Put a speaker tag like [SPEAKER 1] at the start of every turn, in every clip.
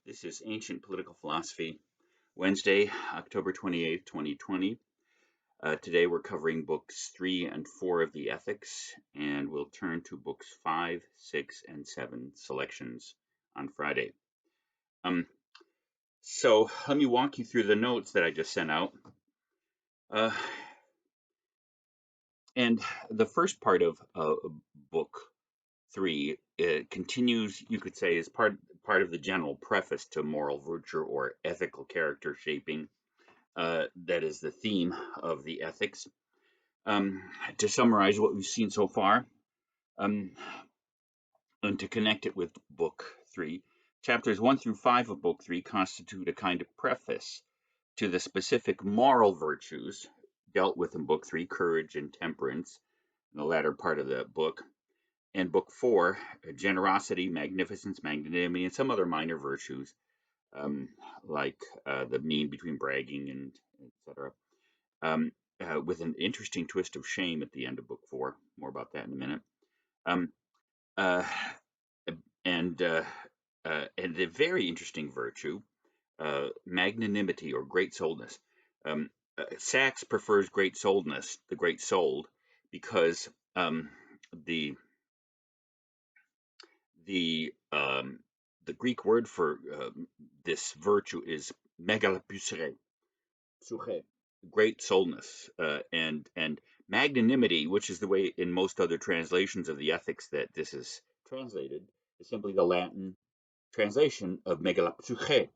[SPEAKER 1] This is Ancient Political Philosophy, Wednesday, October 28th, 2020. Today we're covering books 3 and 4 of the Ethics, and we'll turn to books 5, 6, and 7 selections on Friday. So let me walk you through the notes that I just sent out. And the first part of book 3 continues, you could say, as part of the general preface to moral virtue or ethical character shaping. That is the theme of the ethics. To summarize what we've seen so far, and to connect it with book 3, chapters 1 through 5 of book 3 constitute a kind of preface to the specific moral virtues dealt with in book 3, courage and temperance, in the latter part of the book. And book 4, generosity, magnificence, magnanimity, and some other minor virtues, like the mean between bragging and etc. With an interesting twist of shame at the end of book 4. More about that in a minute. And a very interesting virtue, magnanimity or great-souledness. Sachs prefers great-souledness, the great-souled, because the Greek word for this virtue is megalopusere, great-souledness, and magnanimity, which is the way in most other translations of the Ethics that this is translated, is simply the Latin translation of megalopusere.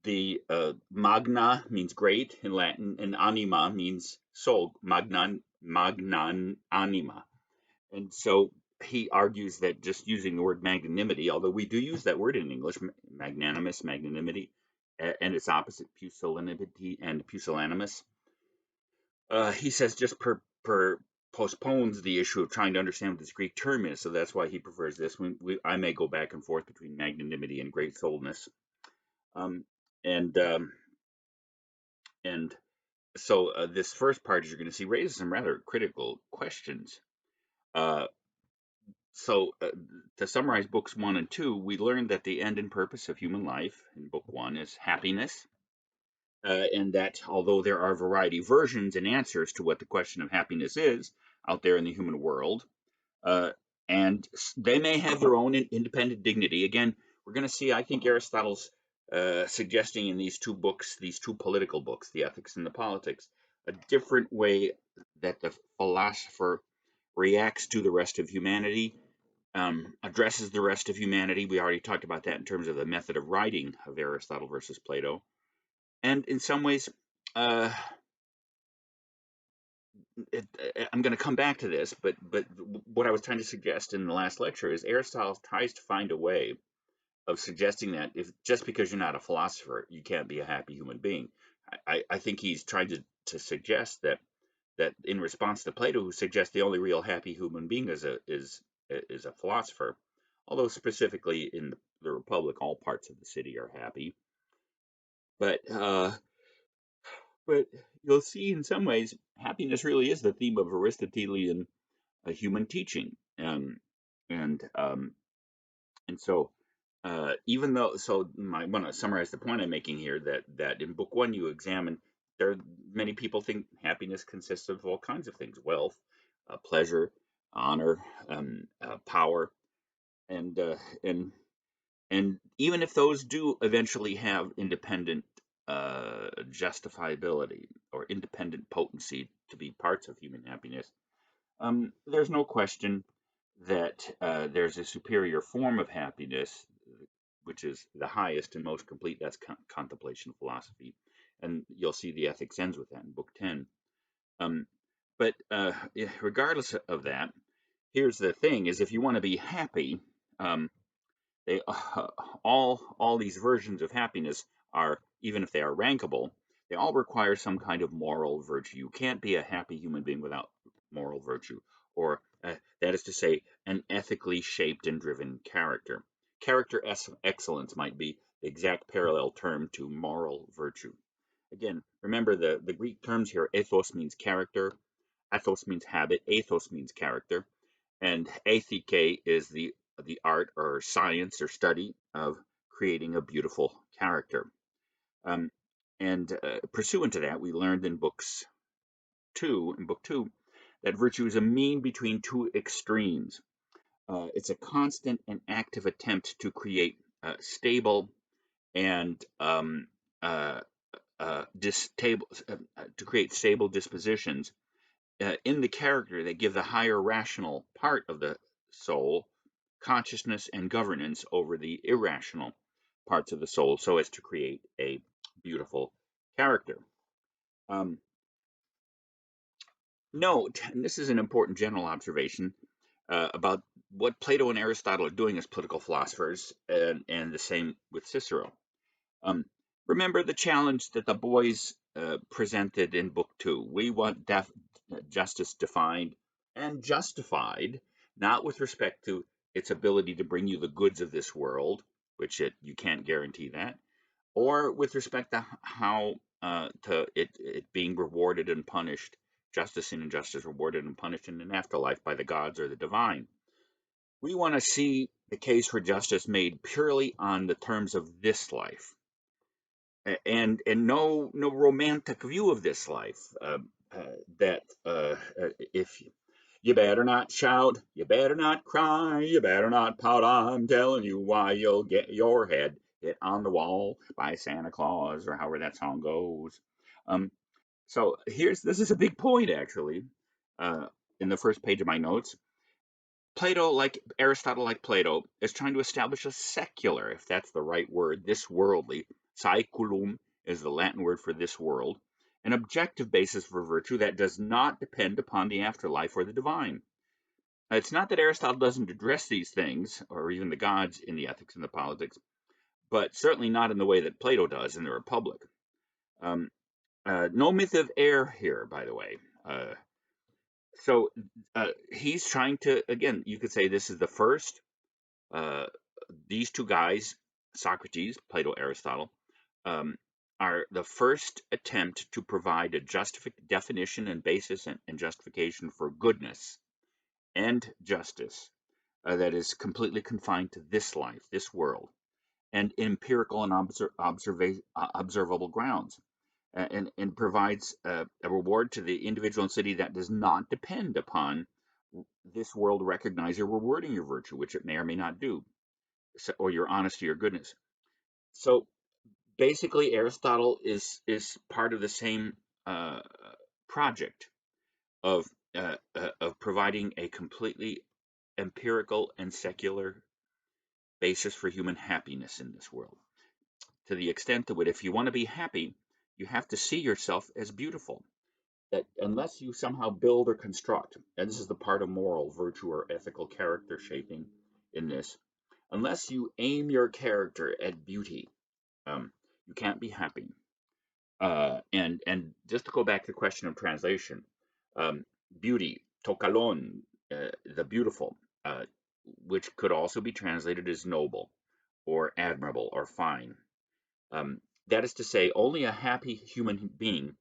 [SPEAKER 1] The magna means great in Latin, and anima means soul, magnan anima. And so he argues that just using the word magnanimity, although we do use that word in English, magnanimous, magnanimity, and its opposite, pusillanimity and pusillanimous, he says just postpones the issue of trying to understand what this Greek term is. So that's why he prefers this. I may go back and forth between magnanimity and great-souledness. And so this first part, as you're going to see, raises some rather critical questions. So to summarize books 1 and 2, we learned that the end and purpose of human life in book 1 is happiness, and that although there are a variety of versions and answers to what the question of happiness is out there in the human world, and they may have their own independent dignity. Again, we're going to see, I think, Aristotle's suggesting in these two books, these two political books, the Ethics and the Politics, a different way that the philosopher reacts to the rest of humanity, addresses the rest of humanity. We already talked about that in terms of the method of writing of Aristotle versus Plato. And in some ways, I'm going to come back to this, but what I was trying to suggest in the last lecture is Aristotle tries to find a way of suggesting that if just because you're not a philosopher, you can't be a happy human being. I think he's trying to suggest that in response to Plato, who suggests the only real happy human being is a philosopher, although specifically in the Republic, all parts of the city are happy. But you'll see in some ways, happiness really is the theme of Aristotelian human teaching, and so even though, I want to summarize the point I'm making here, that in book 1 you examine, many people think happiness consists of all kinds of things: wealth, pleasure, honor, power, and even if those do eventually have independent justifiability or independent potency to be parts of human happiness, there's no question that there's a superior form of happiness, which is the highest and most complete. That's contemplation philosophy, and you'll see the Ethics ends with that in book 10. But regardless of that, here's the thing: is if you want to be happy, they all these versions of happiness are, even if they are rankable, they all require some kind of moral virtue. You can't be a happy human being without moral virtue, or that is to say, an ethically shaped and driven character. Character excellence might be the exact parallel term to moral virtue. Again, remember the Greek terms here. Ethos means character, ethos means habit, ethos means character, and ethike is the the art or science or study of creating a beautiful character. Um, and pursuant to that, we learned in book two, that virtue is a mean between two extremes. It's a constant and active attempt to create stable and uh, to create stable dispositions in the character that give the higher rational part of the soul consciousness and governance over the irrational parts of the soul, so as to create a beautiful character. Um, Note, and this is an important general observation about what Plato and Aristotle are doing as political philosophers, and the same with Cicero. Um, Remember the challenge that the boys presented in Book Two. We want justice defined and justified, not with respect to its ability to bring you the goods of this world, which you can't guarantee that, or with respect to how to it being rewarded and punished, justice and injustice rewarded and punished in an afterlife by the gods or the divine. We want to see the case for justice made purely on the terms of this life, and no romantic view of this life. That if you better not shout, you better not cry, you better not pout. I'm telling you why you'll get your head hit on the wall by Santa Claus, or however that song goes. Um, so this is a big point actually. Uh, in the first page of my notes, Plato, like Aristotle, like Plato, is trying to establish a secular, if that's the right word, this worldly, saeculum is the Latin word for this world, an objective basis for virtue that does not depend upon the afterlife or the divine. It's not that Aristotle doesn't address these things, or even the gods, in the Ethics and the Politics, but certainly not in the way that Plato does in the Republic. Um, no myth of air here, by the way. So he's trying to, again, you could say this is the first. These two guys, Socrates, Plato, Aristotle, um, are the first attempt to provide a definition and basis and justification for goodness and justice that is completely confined to this life, this world, and empirical and observable grounds, and provides a reward to the individual and city that does not depend upon this world recognizing or rewarding your virtue, which it may or may not do, or your honesty or goodness. So basically, Aristotle is part of the same uh, project of providing a completely empirical and secular basis for human happiness in this world. To the extent that if you want to be happy, you have to see yourself as beautiful. That unless you somehow build or construct, and this is the part of moral virtue or ethical character shaping in this, unless you aim your character at beauty, you can't be happy. And just to go back to the question of translation, um, beauty, tokalon, the beautiful, which could also be translated as noble, or admirable, or fine. That is to say, only a happy human being,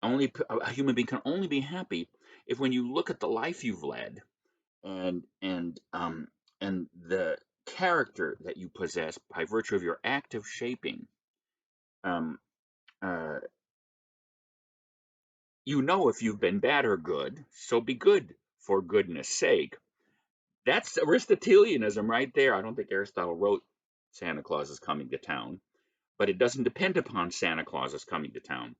[SPEAKER 1] only a human being can only be happy if, when you look at the life you've led, and the character that you possess by virtue of your active shaping, um, uh, you know if you've been bad or good, so be good for goodness sake. That's Aristotelianism right there. I don't think Aristotle wrote Santa Claus is coming to town, but it doesn't depend upon Santa Claus is coming to town.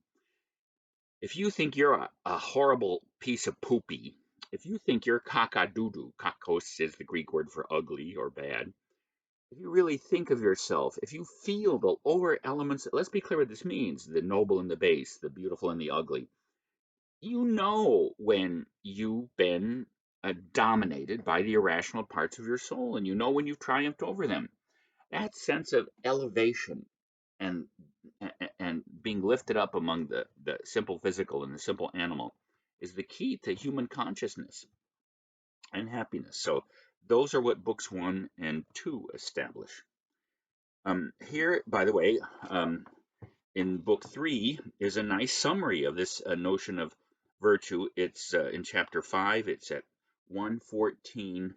[SPEAKER 1] If you think you're a horrible piece of poopy, if you think you're kakadudu, kakos is the Greek word for ugly or bad, if you really think of yourself, if you feel the lower elements, let's be clear what this means: the noble and the base, the beautiful and the ugly. You know when you've been dominated by the irrational parts of your soul, and you know when you've triumphed over them. That sense of elevation and and being lifted up among the simple physical and the simple animal is the key to human consciousness and happiness. So those are what books 1 and 2 establish. Here, by the way, in book 3 is a nice summary of this notion of virtue. It's in chapter 5. It's at 114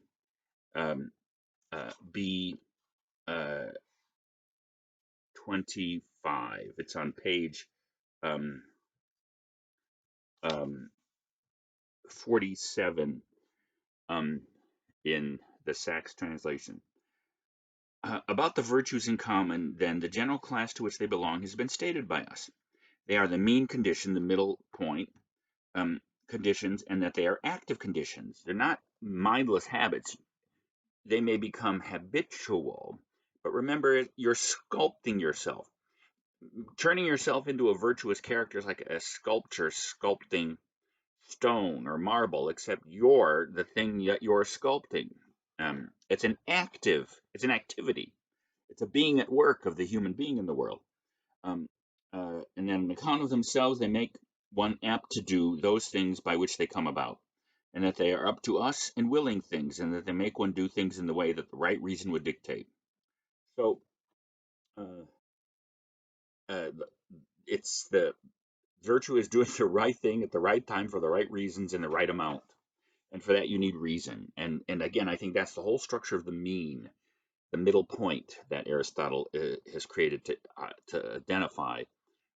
[SPEAKER 1] um, B 25. It's on page um, 47 um, in the Sachs translation. About the virtues in common, then, the general class to which they belong has been stated by us. They are the mean condition, the middle point um, conditions, and that they are active conditions. They're not mindless habits. They may become habitual, but remember, you're sculpting yourself. Turning yourself into a virtuous character is like a sculpture sculpting stone or marble, except you're the thing that you're sculpting. It's an activity. It's a being at work of the human being in the world. Um, and then on account of themselves, they make one apt to do those things by which they come about, and that they are up to us in willing things, and that they make one do things in the way that the right reason would dictate. So uh, uh, it's the virtue is doing the right thing at the right time for the right reasons in the right amount. And for that, you need reason. And again, I think that's the whole structure of the mean, the middle point that Aristotle has created to identify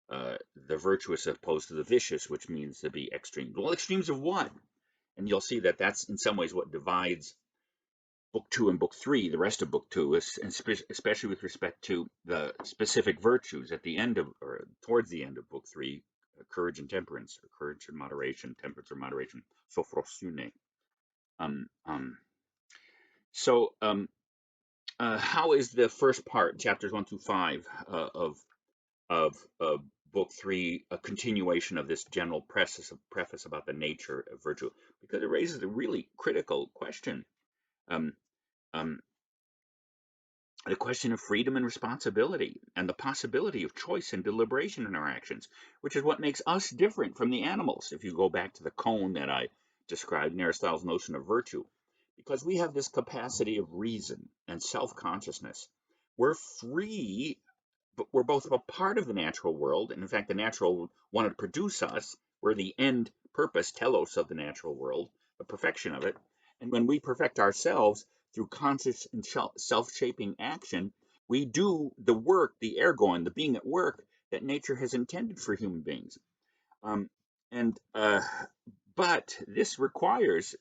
[SPEAKER 1] the virtuous opposed to the vicious, which means to be extreme. Well, extremes of what? And you'll see that that's in some ways what divides book 2 and book 3, the rest of book 2, especially with respect to the specific virtues at the end of, or towards the end of book 3, courage and temperance, or courage and moderation, temperance or moderation, sophrosune. Um, um, so, how is the first part, chapters 1 through 5 of book 3, a continuation of this general preface about the nature of virtue? Because it raises a really critical question. Um, um, the question of freedom and responsibility, and the possibility of choice and deliberation in our actions, which is what makes us different from the animals. If you go back to the cone that I described in Aristotle's notion of virtue, because we have this capacity of reason and self consciousness, we're free, but we're both a part of the natural world. And in fact, the natural world wanted to produce us. We're the end purpose, telos, of the natural world, the perfection of it. And when we perfect ourselves through conscious and self-shaping action, we do the work, the ergon, the being at work that nature has intended for human beings. Um, and but this requires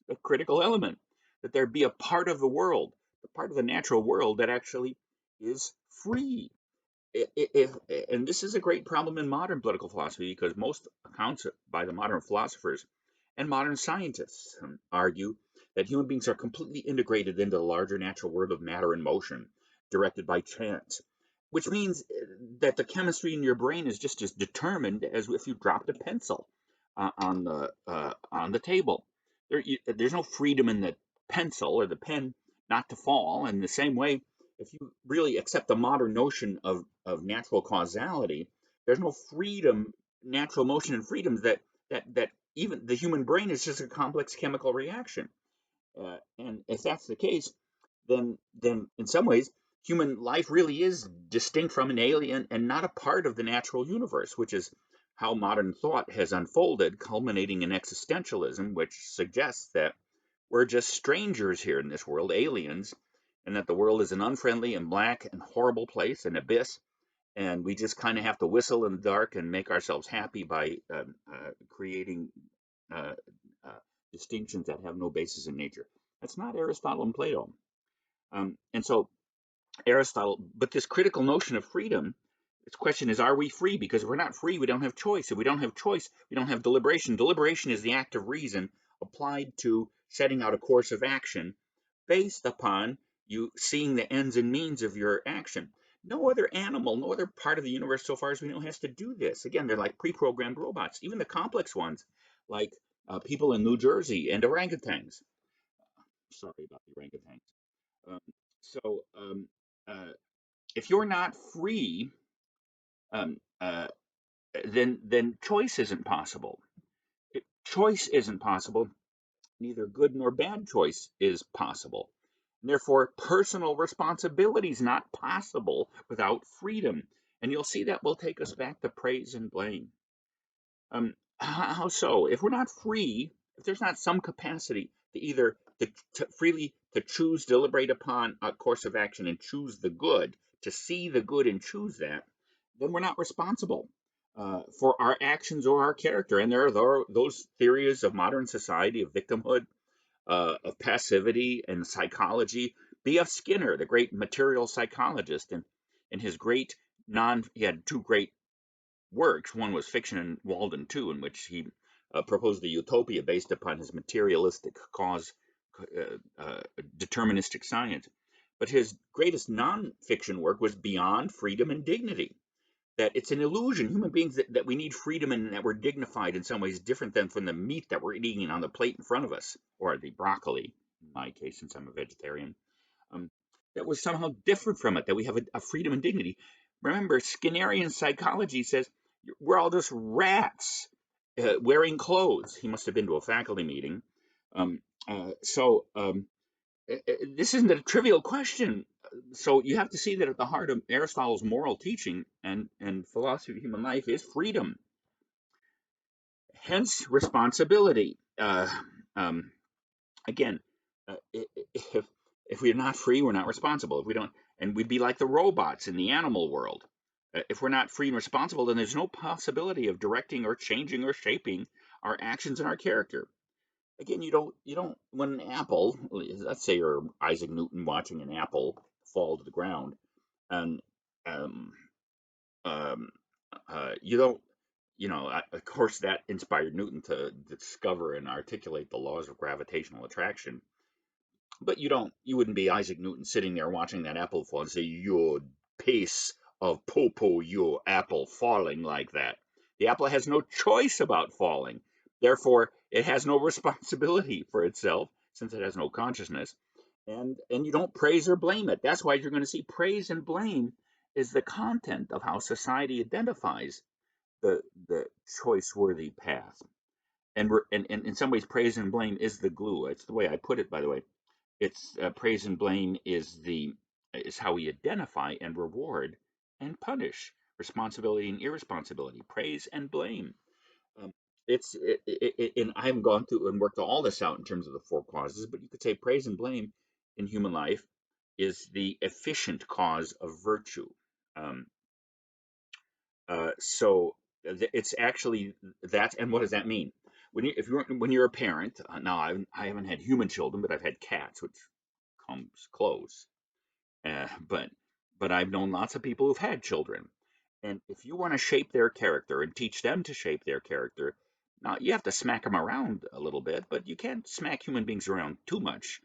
[SPEAKER 1] a critical element, that there be a part of the world, a part of the natural world that actually is free. And this is a great problem in modern political philosophy, because most accounts by the modern philosophers and modern scientists argue that human beings are completely integrated into the larger natural world of matter and motion, directed by chance, which means that the chemistry in your brain is just as determined as if you dropped a pencil on the table. There's no freedom in the pencil or the pen not to fall. In the same way, if you really accept the modern notion of natural causality, there's no freedom, natural motion and freedoms that even the human brain is just a complex chemical reaction. And if that's the case, then in some ways, human life really is distinct from an alien and not a part of the natural universe, which is how modern thought has unfolded, culminating in existentialism, which suggests that we're just strangers here in this world, aliens, and that the world is an unfriendly and black and horrible place, an abyss, and we just kind of have to whistle in the dark and make ourselves happy by creating uh, uh, distinctions that have no basis in nature. That's not Aristotle and Plato. And so Aristotle, but this critical notion of freedom, its question is, are we free? Because if we're not free, we don't have choice. If we don't have choice, we don't have deliberation. Deliberation is the act of reason applied to setting out a course of action based upon you seeing the ends and means of your action. No other animal, no other part of the universe, so far as we know, has to do this. Again, they're like pre-programmed robots, even the complex ones, like people in New Jersey and orangutans. Sorry about the orangutans. Um, so uh, if you're not free, um, uh, then choice isn't possible. Choice isn't possible. Neither good nor bad choice is possible. And therefore, personal responsibility is not possible without freedom. And you'll see that will take us back to praise and blame. How so? If we're not free, if there's not some capacity to either to freely to choose, deliberate upon a course of action and choose the good, to see the good and choose that, then we're not responsible for our actions or our character. And there are those theories of modern society of victimhood, of passivity and psychology. B.F. Skinner, the great material psychologist, and in his great he had two great works. One was Fiction and Walden 2, in which he proposed a utopia based upon his materialistic cause, deterministic science. But his greatest nonfiction work was Beyond Freedom and Dignity. That it's an illusion, human beings, that we need freedom and that we're dignified in some ways different than from the meat that we're eating on the plate in front of us, or the broccoli, in my case, since I'm a vegetarian. Um, that was somehow different from it, that we have a freedom and dignity. Remember, Skinnerian psychology says we're all just rats wearing clothes. He must have been to a faculty meeting. Um, so this isn't a trivial question. So you have to see that at the heart of Aristotle's moral teaching and philosophy of human life is freedom, hence responsibility. Um, Again, if we're not free, we're not responsible. If we don't, and we'd be like the robots in the animal world. If we're not free and responsible, then there's no possibility of directing or changing or shaping our actions and our character. Again, you don't when an apple, let's say you're Isaac Newton watching an apple fall to the ground, and um, um, you don't, of course, that inspired Newton to discover and articulate the laws of gravitational attraction. But you wouldn't be Isaac Newton sitting there watching that apple fall and say, "You piece of poo-poo, you apple falling like that." The apple has no choice about falling. Therefore, it has no responsibility for itself since it has no consciousness. And you don't praise or blame it. That's why you're going to see praise and blame is the content of how society identifies the choice-worthy path. And in some ways, praise and blame is the glue. It's the way I put it, by the way. It's praise and blame is how we identify and reward and punish responsibility and irresponsibility. Praise and blame. Um, and I haven't gone through and worked all this out in terms of the four causes, but you could say praise and blame in human life is the efficient cause of virtue. Um, so it's actually that. And what does that mean? When you're a parent, now I haven't had human children, but I've had cats, which comes close. Uh, but but I've known lots of people who've had children, and if you want to shape their character and teach them to shape their character, now you have to smack them around a little bit, but you can't smack human beings around too much.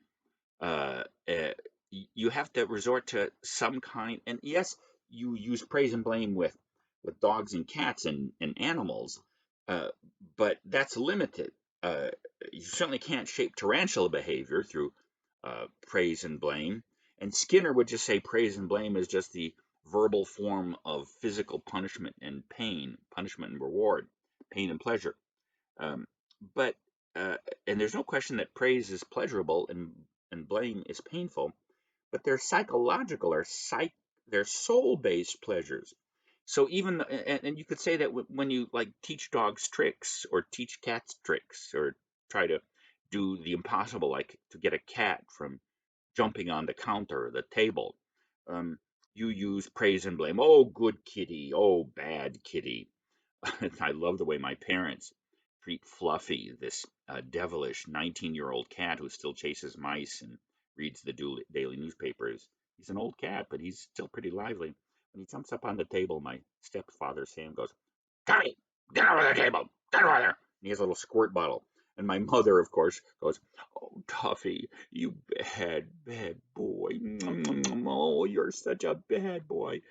[SPEAKER 1] Uh, uh, you have to resort to some kind, and yes, you use praise and blame with dogs and cats and animals, uh, but that's limited. Uh, you certainly can't shape tarantula behavior through praise and blame. And Skinner would just say praise and blame is just the verbal form of physical punishment and pain, punishment and reward, pain and pleasure. Um, but and there's no question that praise is pleasurable and blame is painful, but they're psychological or they're soul-based pleasures. So even and you could say that when you like teach dogs tricks or teach cats tricks or try to do the impossible, like to get a cat from jumping on the counter or the table, um, you use praise and blame. Oh, good kitty. Oh, bad kitty. I love the way my parents treat Fluffy, this devilish 19-year-old cat who still chases mice and reads the daily newspapers. He's an old cat, but he's still pretty lively. When he jumps up on the table, my stepfather Sam goes, "Tommy, get over the table! Get over there!" And he has a little squirt bottle. And my mother, of course, goes, "Oh, Tuffy, you bad, bad boy. Oh, you're such a bad boy."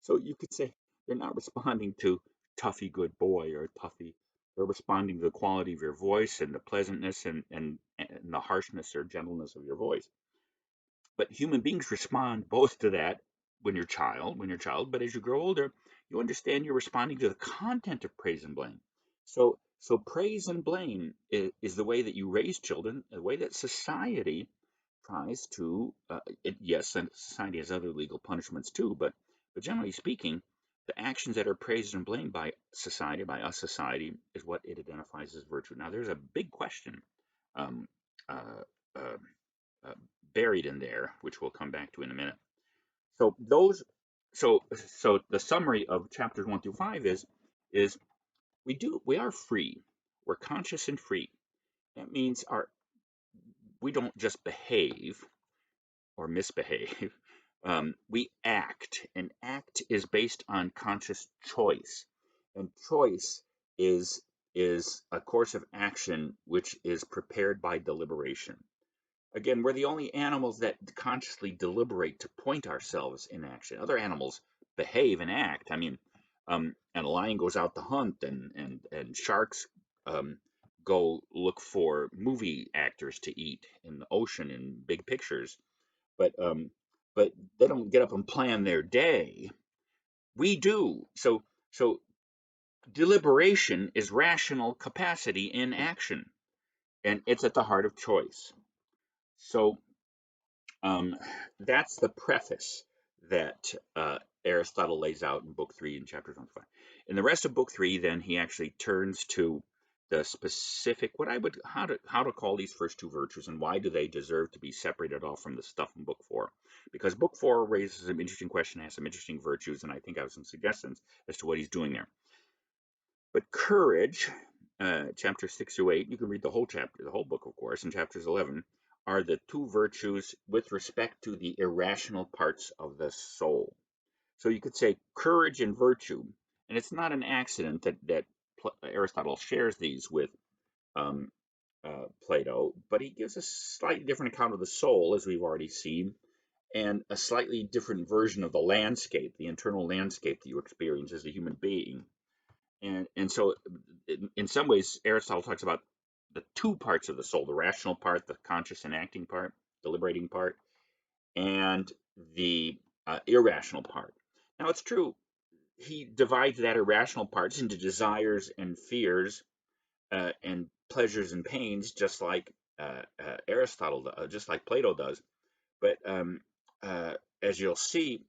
[SPEAKER 1] So you could say they're not responding to Tuffy, good boy, or Tuffy. They're responding to the quality of your voice and the pleasantness and the harshness or gentleness of your voice. But human beings respond both to that when you're a child, but as you grow older, you understand you're responding to the content of praise and blame. So praise and blame is the way that you raise children, the way that society tries to, yes, and society has other legal punishments too, but generally speaking, the actions that are praised and blamed by society, by us society, is what it identifies as virtue. Now, there's a big question um, uh, uh, uh, buried in there, which we'll come back to in a minute. So those, so the summary of chapters 1 through 5 is we are free. We're conscious and free. That means we don't just behave or misbehave. We act, and act is based on conscious choice, and choice is is a course of action which is prepared by deliberation. Again, we're the only animals that consciously deliberate to point ourselves in action. Other animals behave and act. I mean, and a lion goes out to hunt, and sharks go look for movie actors to eat in the ocean in big pictures. But they don't get up and plan their day. We do. So deliberation is rational capacity in action, and it's at the heart of choice. So Um, that's the preface that Aristotle lays out in Book 3 in chapters 1 to 5. In the rest of Book 3, then he actually turns to the specific, how to call these first two virtues, and why do they deserve to be separated off from the stuff in Book 4? Because Book 4 raises an interesting question, has some interesting virtues, and I think I have some suggestions as to what he's doing there. But courage, chapters 6 through 8, you can read the whole chapter, the whole book, of course, in chapters 11, are the two virtues with respect to the irrational parts of the soul. So you could say courage and virtue, and it's not an accident that Aristotle shares these with um, Plato, but he gives a slightly different account of the soul, as we've already seen, and a slightly different version of the landscape, the internal landscape that you experience as a human being. And so in some ways Aristotle talks about the two parts of the soul: the rational part, the conscious and acting part, deliberating part, and the irrational part. Now it's true, he divides that irrational parts into desires and fears, and pleasures and pains, just like Aristotle, just like Plato does. But as you'll see,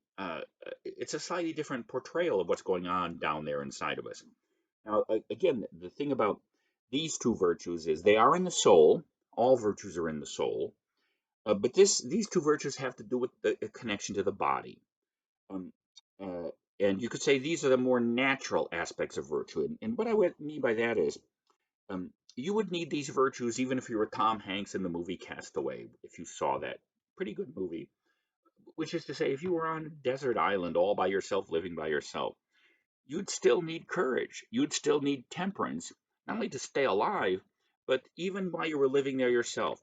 [SPEAKER 1] it's a slightly different portrayal of what's going on down there inside of us. Now, again, the thing about these two virtues is they are in the soul. All virtues are in the soul, but these two virtues have to do with the connection to the body. Um, uh, and you could say these are the more natural aspects of virtue. And what I would mean by that is, you would need these virtues even if you were Tom Hanks in the movie Castaway, if you saw that pretty good movie. Which is to say, if you were on a desert island all by yourself, living by yourself, you'd still need courage. You'd still need temperance, not only to stay alive, but even while you were living there yourself.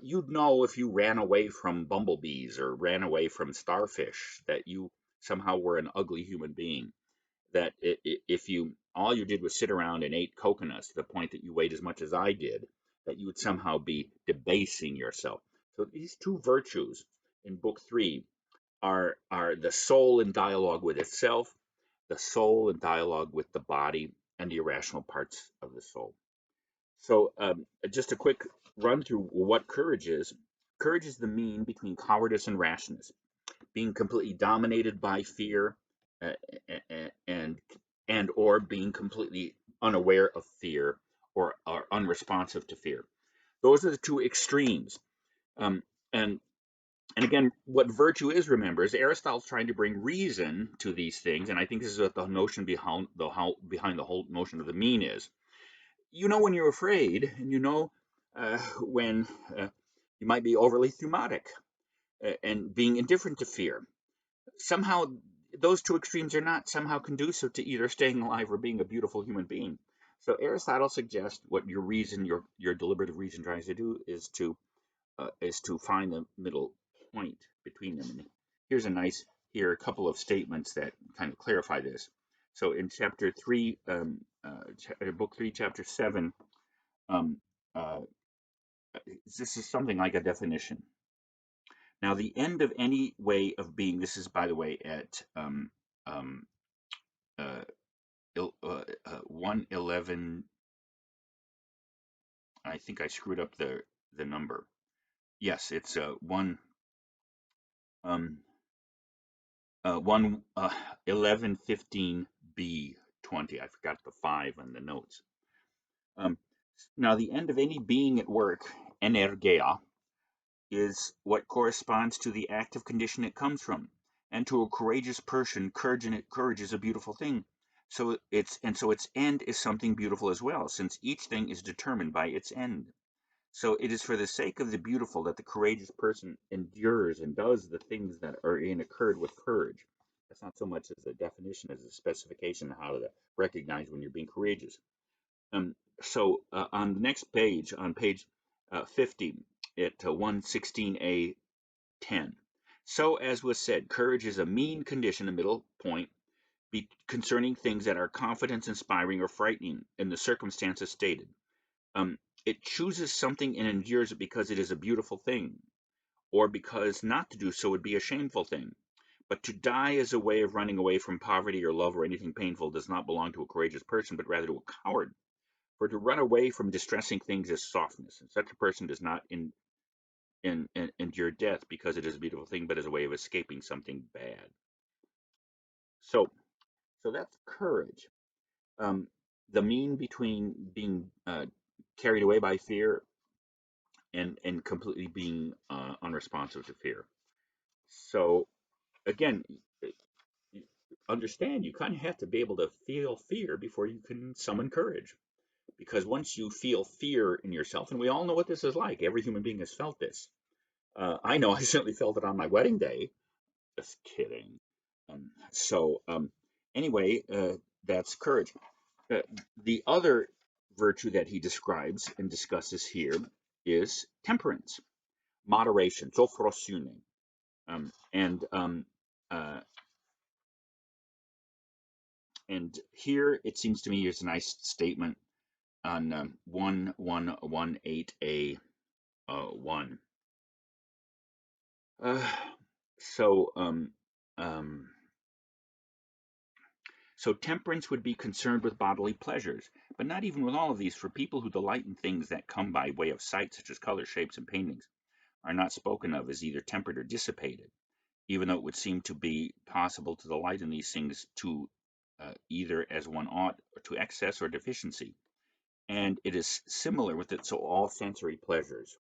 [SPEAKER 1] You'd know if you ran away from bumblebees or ran away from starfish that you somehow were an ugly human being. That if you all you did was sit around and ate coconuts to the point that you weighed as much as I did, that you would somehow be debasing yourself. So these two virtues in Book 3 are the soul in dialogue with itself, the soul in dialogue with the body, and the irrational parts of the soul. So, just a quick run through what courage is. Courage is the mean between cowardice and rashness, being completely dominated by fear, uh, and or being completely unaware of fear, or unresponsive to fear. Those are the two extremes. Um, and and again, what virtue is, remember, is Aristotle's trying to bring reason to these things, and I think this is what the notion behind the whole notion of the mean is. You know when you're afraid, and you know when you might be overly thumatic, and being indifferent to fear. Somehow, those two extremes are not somehow conducive to either staying alive or being a beautiful human being. So Aristotle suggests what your reason, your deliberative reason, tries to do is to find the middle point between them. And here are a couple of statements that kind of clarify this. So in chapter 3, book 3, chapter 7, um, uh, this is something like a definition. Now, the end of any way of being, this is, by the way, at um, uh, 111. I think I screwed up the number. Yes, it's um, 1115B20. I forgot the 5 on the notes. Um, Now, the end of any being at work, energeia, is what corresponds to the active condition it comes from. And to a courageous person, courage is a beautiful thing. So its end is something beautiful as well, since each thing is determined by its end. So it is for the sake of the beautiful that the courageous person endures and does the things that are in accord with courage. That's not so much as a definition as a specification of how to recognize when you're being courageous. On the next page, on page 50, at 116a 10. So, as was said, courage is a mean condition, a middle point, concerning things that are confidence inspiring or frightening in the circumstances stated. It chooses something and endures it because it is a beautiful thing, or because not to do so would be a shameful thing. But to die as a way of running away from poverty or love or anything painful does not belong to a courageous person, but rather to a coward. For to run away from distressing things is softness, and such a person does not endure death because it is a beautiful thing, but as a way of escaping something bad. So that's courage. The mean between being carried away by fear and completely being unresponsive to fear. So again, understand you kind of have to be able to feel fear before you can summon courage. Because once you feel fear in yourself, and we all know what this is like, every human being has felt this. I know I certainly felt it on my wedding day. Just kidding. Anyway, that's courage. The other virtue that he describes and discusses here is temperance, moderation, sophrosune. Um, and um, uh, and here it seems to me there's a nice statement on 1118a 1. Uh, so um, um, So temperance would be concerned with bodily pleasures, but not even with all of these, for people who delight in things that come by way of sight, such as colors, shapes, and paintings, are not spoken of as either tempered or dissipated, even though it would seem to be possible to delight in these things to either as one ought, or to excess or deficiency. And it is similar with it, so all sensory pleasures.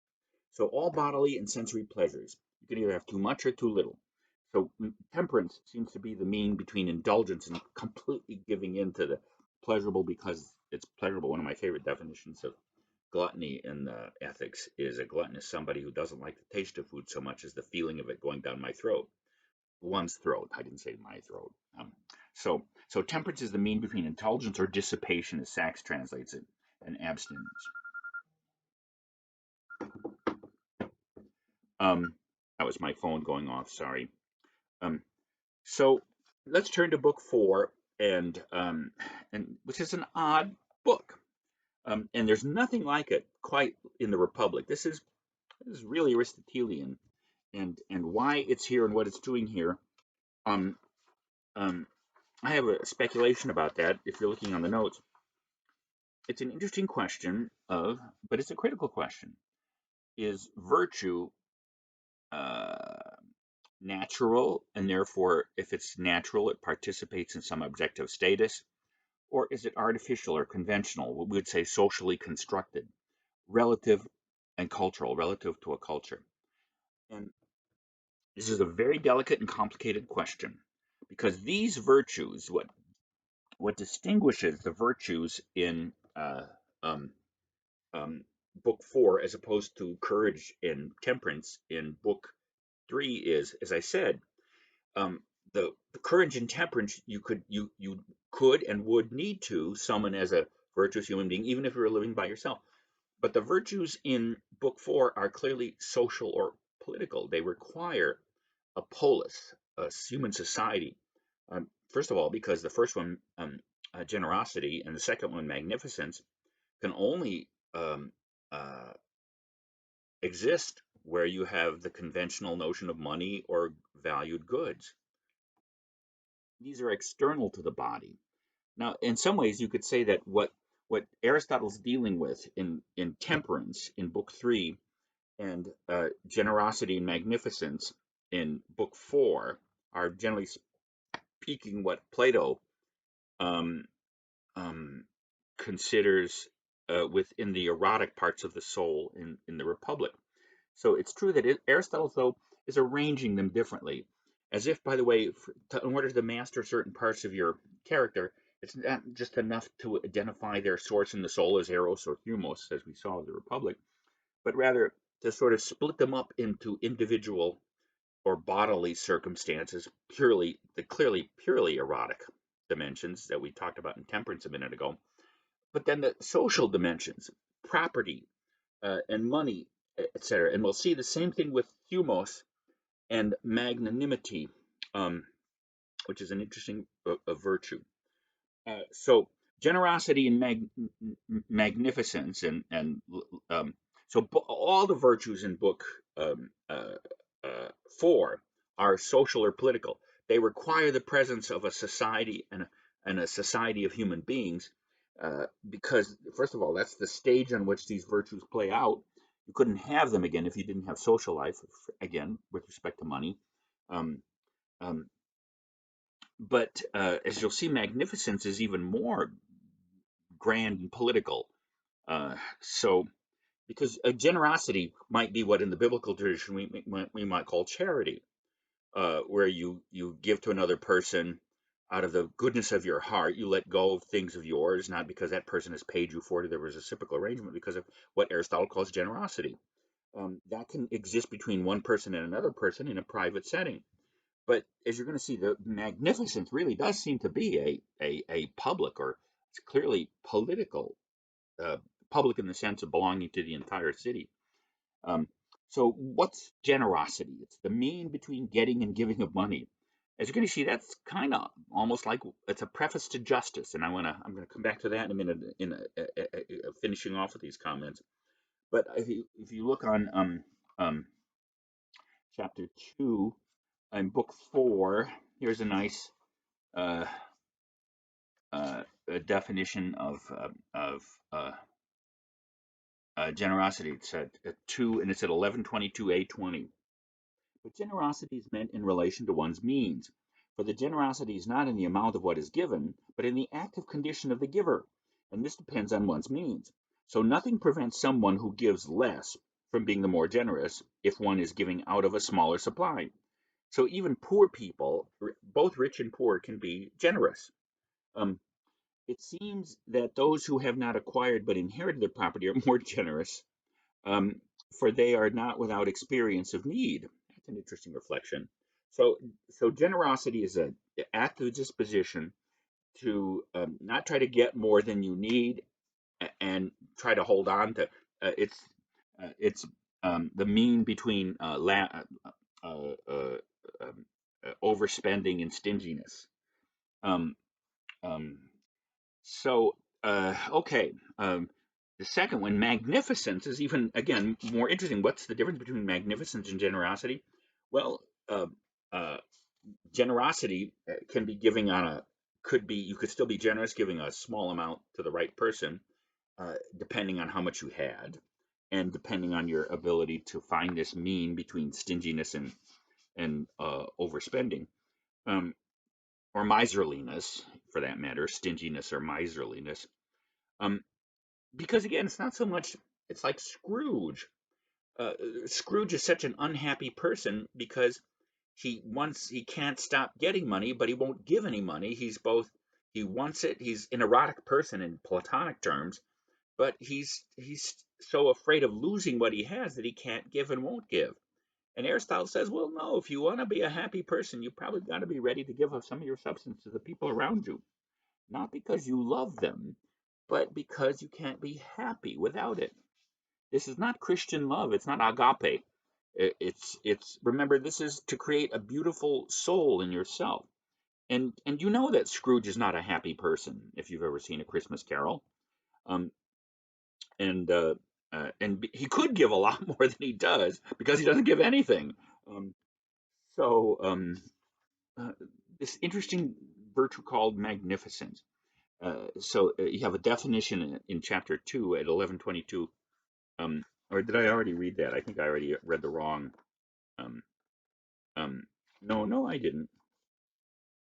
[SPEAKER 1] So all bodily and sensory pleasures, you can either have too much or too little. So temperance seems to be the mean between indulgence and completely giving in to the pleasurable because it's pleasurable. One of my favorite definitions of gluttony in the ethics is a glutton is somebody who doesn't like the taste of food so much as the feeling of it going down my throat. One's throat. I didn't say my throat. So temperance is the mean between indulgence or dissipation, as Sachs translates it, and abstinence. Um, that was my phone going off. Sorry. Um, so let's turn to book 4, and which is an odd book, and there's nothing like it quite in the Republic. This is really Aristotelian, and why it's here and what it's doing here. Um, um, I have a speculation about that. If you're looking on the notes, it's an interesting question but it's a critical question. Is virtue natural, and therefore, if it's natural, it participates in some objective status? Or is it artificial or conventional, what we would say socially constructed, relative and cultural, relative to a culture? And this is a very delicate and complicated question because these virtues, what distinguishes the virtues in um, um, book 4 as opposed to courage and temperance in book 3 is, as I said, um, the courage and temperance you could and would need to summon as a virtuous human being, even if you were living by yourself. But the virtues in book 4 are clearly social or political. They require a polis, a human society. First of all, because the first one, generosity, and the second one, magnificence, can only uh, exist where you have the conventional notion of money or valued goods. These are external to the body. Now, in some ways, you could say that what Aristotle's dealing with in temperance in book 3 and generosity and magnificence in book 4 are generally speaking what Plato um, um, considers within the erotic parts of the soul in the Republic. So it's true that Aristotle, though, is arranging them differently, as if, by the way, in order to master certain parts of your character, it's not just enough to identify their source in the soul as eros or thumos, as we saw in the Republic, but rather to sort of split them up into individual or bodily circumstances, clearly purely erotic dimensions that we talked about in Temperance a minute ago, but then the social dimensions, property, and money, etc. And we'll see the same thing with thumos and magnanimity, um, which is an interesting virtue. So generosity and magnificence, and so all the virtues in book um, uh, 4 are social or political. They require the presence of a society and a society of human beings, because first of all, that's the stage on which these virtues play out. You couldn't have them again if you didn't have social life, again with respect to money. Um, um, but as you'll see, magnificence is even more grand and political. So, because generosity might be what in the biblical tradition we might call charity, where you give to another person out of the goodness of your heart. You let go of things of yours, not because that person has paid you for it. There was a reciprocal arrangement because of what Aristotle calls generosity. That can exist between one person and another person in a private setting. But as you're going to see, the magnificence really does seem to be a public, or it's clearly political, uh, public in the sense of belonging to the entire city. Um, so what's generosity? It's the mean between getting and giving of money. As you're going to see, that's kind of almost like it's a preface to justice, and I'm going to come back to that in a minute in finishing off with these comments. But if you look on um, chapter 2 and book 4, here's a nice uh, a definition of uh, generosity. It's at 2, and it's at 1122a20. But generosity is meant in relation to one's means. For the generosity is not in the amount of what is given, but in the active condition of the giver, and this depends on one's means. So nothing prevents someone who gives less from being the more generous if one is giving out of a smaller supply. So even poor people, both rich and poor, can be generous. Um, it seems that those who have not acquired but inherited their property are more generous, um, for they are not without experience of need. That's an interesting reflection. So, so generosity is an active disposition to not try to get more than you need and try to hold on to. It's the mean between uh, uh, um, overspending and stinginess. Um, um, So, okay. The second one, magnificence, is even, again, more interesting. What's the difference between magnificence and generosity? Well, uh, generosity can be giving on a, you could still be generous giving a small amount to the right person, depending on how much you had, and depending on your ability to find this mean between stinginess and overspending. Um, or miserliness, for that matter, stinginess or miserliness. Um, because again, it's not so much. It's like Scrooge. Uh, Scrooge is such an unhappy person because he can't stop getting money, but he won't give any money. He wants it. He's an erotic person in platonic terms, but he's so afraid of losing what he has that he can't give and won't give. And Aristotle says, well, no, if you want to be a happy person, you probably got to be ready to give up some of your substance to the people around you, not because you love them, but because you can't be happy without it. This is not Christian love. It's not agape. It's remember, this is to create a beautiful soul in yourself. And you know that Scrooge is not a happy person if you've ever seen A Christmas Carol. Um, and he could give a lot more than he does because he doesn't give anything. Um, so uh, this interesting virtue called magnificence. So you have a definition in chapter 2 at 1122. Or did I already read that? I think I already read the wrong. Um, um, no, no, I didn't.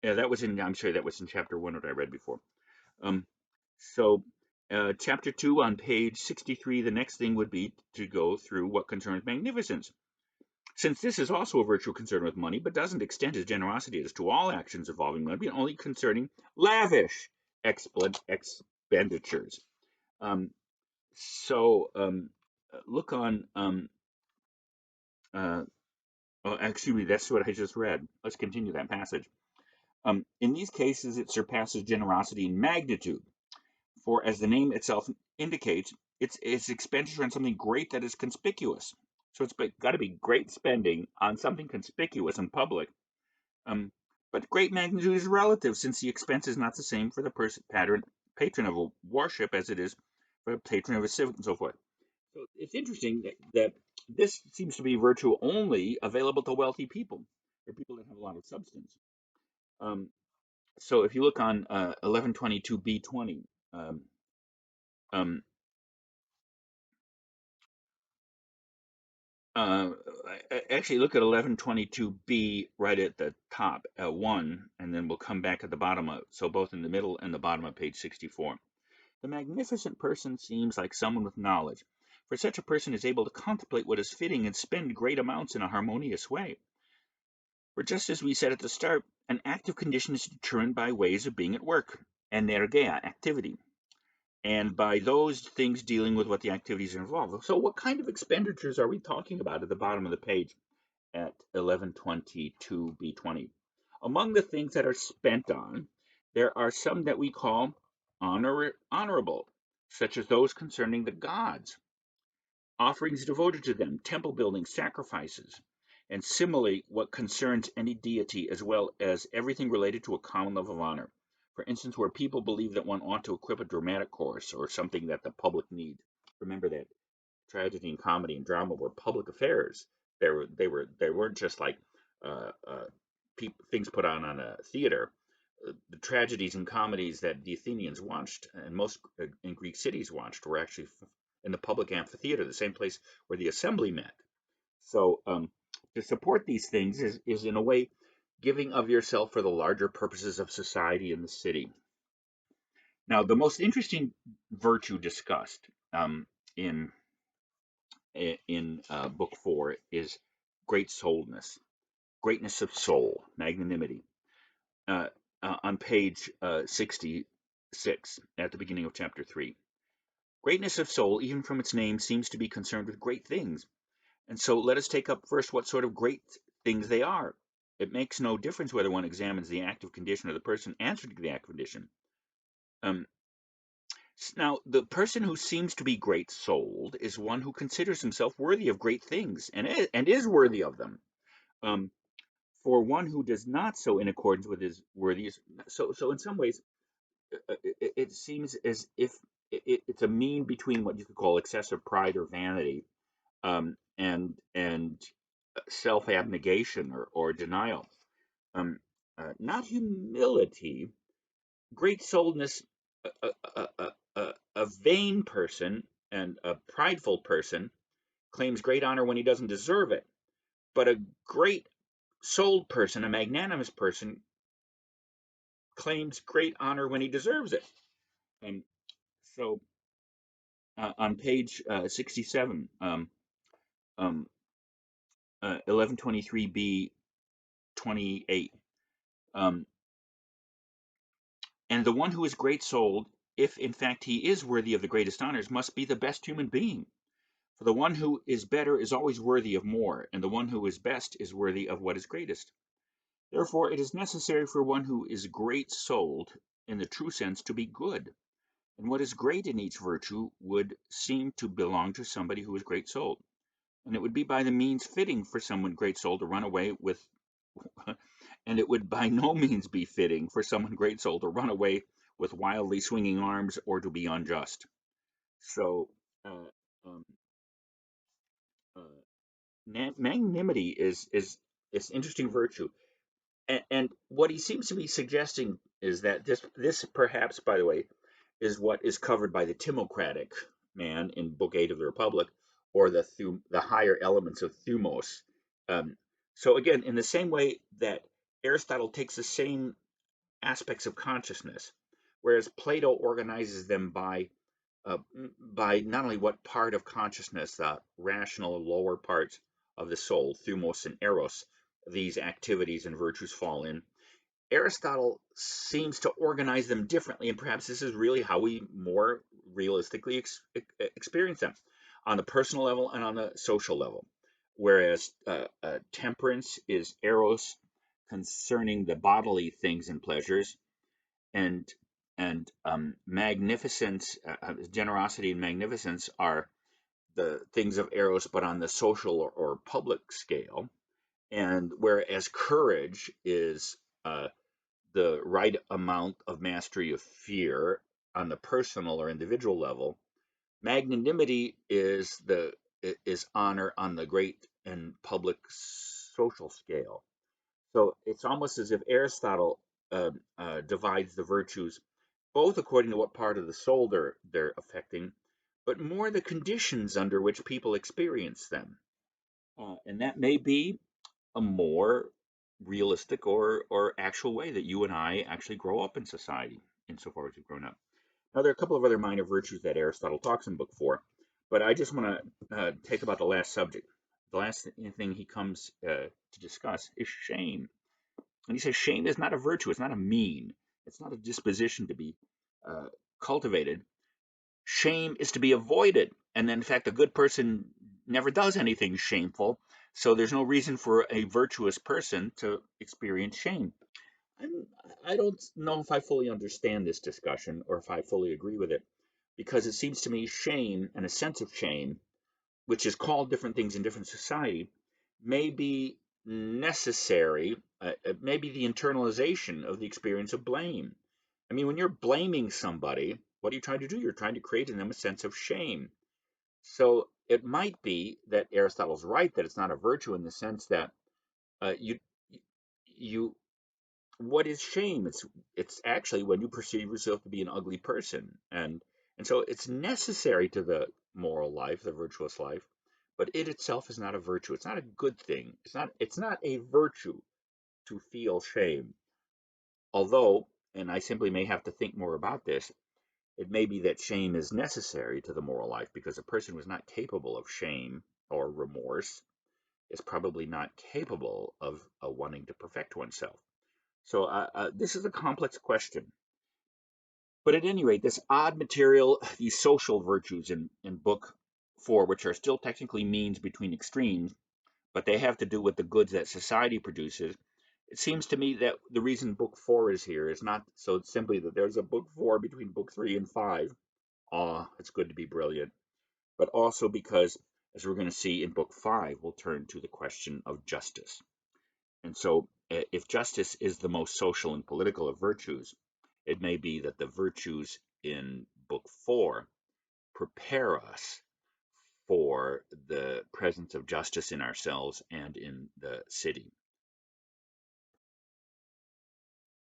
[SPEAKER 1] Yeah, that was in. I'm sorry, that was in chapter 1 that I read before. Um, so Chapter 2 on page 63, the next thing would be to go through what concerns magnificence. Since this is also a virtue concerned with money, but doesn't extend his generosity as to all actions involving money, only concerning lavish expenditures. Look on, excuse me, that's what I just read. Let's continue that passage. In these cases, it surpasses generosity in magnitude, for as the name itself indicates, it's expenditure on something great that is conspicuous. So it's got to be great spending on something conspicuous and public. But great magnitude is relative, since the expense is not the same for the patron of a warship as it is for the patron of a civic and so forth. So it's interesting that this seems to be virtue only available to wealthy people, or people that have a lot of substance. Um, so if you look on 1122b20, um, um, uh, actually look at 1122b right at the top, 1, and then we'll come back at the bottom of, so both in the middle and the bottom of page 64. The magnificent person seems like someone with knowledge, for such a person is able to contemplate what is fitting and spend great amounts in a harmonious way. For just as we said at the start, an active condition is determined by ways of being at work, energeia, activity, and by those things dealing with what the activities involve. So what kind of expenditures are we talking about at the bottom of the page at 1122b20? Among the things that are spent on, there are some that we call honorable, such as those concerning the gods, offerings devoted to them, temple building, sacrifices, and similarly what concerns any deity, as well as everything related to a common love of honor. For instance, where people believe that one ought to equip a dramatic chorus or something that the public need. Remember that tragedy and comedy and drama were public affairs. They weren't just like uh, uh, things put on a theater. The tragedies and comedies that the Athenians watched and most in Greek cities watched were actually in the public amphitheater, the same place where the assembly met. So to support these things is in a way giving of yourself for the larger purposes of society and the city. Now, the most interesting virtue discussed in book 4 is great souledness, greatness of soul, magnanimity. Uh, on page 66 at the beginning of chapter 3. Greatness of soul, even from its name, seems to be concerned with great things. And so let us take up first what sort of great things they are. It makes no difference whether one examines the active condition or the person answering to the active condition. Now, the person who seems to be great-souled is one who considers himself worthy of great things and is worthy of them. For one who does not so in accordance with his worthiness, so in some ways, it seems as if it's a mean between what you could call excessive pride or vanity, and self-abnegation or denial. Not humility, great-souledness. A vain person and a prideful person claims great honor when he doesn't deserve it, but a great-souled person, a magnanimous person, claims great honor when he deserves it. And so on page 67, 1123b 28, and the one who is great souled, if in fact he is worthy of the greatest honors, must be the best human being. For the one who is better is always worthy of more, and the one who is best is worthy of what is greatest. Therefore, it is necessary for one who is great souled, in the true sense, to be good. And what is great in each virtue would seem to belong to somebody who is great souled. And it would be by the means fitting for someone great souled to run away with, and it would by no means be fitting for someone great souled to run away with wildly swinging arms or to be unjust. So, uh, um, uh, magnanimity is this interesting virtue, and what he seems to be suggesting is that this perhaps, by the way, is what is covered by the Timocratic man in Book 8 of the Republic, or the higher elements of thumos. Um, so again, in the same way that Aristotle takes the same aspects of consciousness, whereas Plato organizes them by by not only what part of consciousness, rational lower parts of the soul, thumos and eros, these activities and virtues fall in. Aristotle seems to organize them differently, and perhaps this is really how we more realistically experience them on the personal level and on the social level. Whereas temperance is eros concerning the bodily things and pleasures, and magnificence, generosity and magnificence are the things of eros, but on the social or public scale. And whereas courage is the right amount of mastery of fear on the personal or individual level, magnanimity is honor on the great and public social scale. So it's almost as if Aristotle divides the virtues both according to what part of the soul they're affecting, but more the conditions under which people experience them. And that may be a more realistic or actual way that you and I actually grow up in society, insofar as we've grown up. Now, there are a couple of other minor virtues that Aristotle talks in Book 4, but I just want to take about the last subject. The last thing he comes to discuss is shame. And he says shame is not a virtue, it's not a mean, it's not a disposition to be uh, cultivated. Shame is to be avoided. And then, in fact, a good person never does anything shameful. So there's no reason for a virtuous person to experience shame. I'm, I don't know if I fully understand this discussion or if I fully agree with it, because it seems to me shame and a sense of shame, which is called different things in different society, may be necessary, maybe the internalization of the experience of blame. I mean, when you're blaming somebody, what are you trying to do? You're trying to create in them a sense of shame. So it might be that Aristotle's right that it's not a virtue in the sense that you you what is shame? It's actually when you perceive yourself to be an ugly person, and so it's necessary to the moral life, the virtuous life, but it itself is not a virtue. It's not a good thing. It's not a virtue to feel shame. Although, and I simply may have to think more about this, it may be that shame is necessary to the moral life because a person who is not capable of shame or remorse is probably not capable of wanting to perfect oneself. So this is a complex question. But at any rate, this odd material, these social virtues in Book 4, which are still technically means between extremes, but they have to do with the goods that society produces. It seems to me that the reason Book 4 is here is not so simply that there's a Book 4 between Book 3 and 5. It's good to be brilliant. But also because, as we're going to see in Book 5, we'll turn to the question of justice. And so, if justice is the most social and political of virtues, it may be that the virtues in Book 4 prepare us for the presence of justice in ourselves and in the city.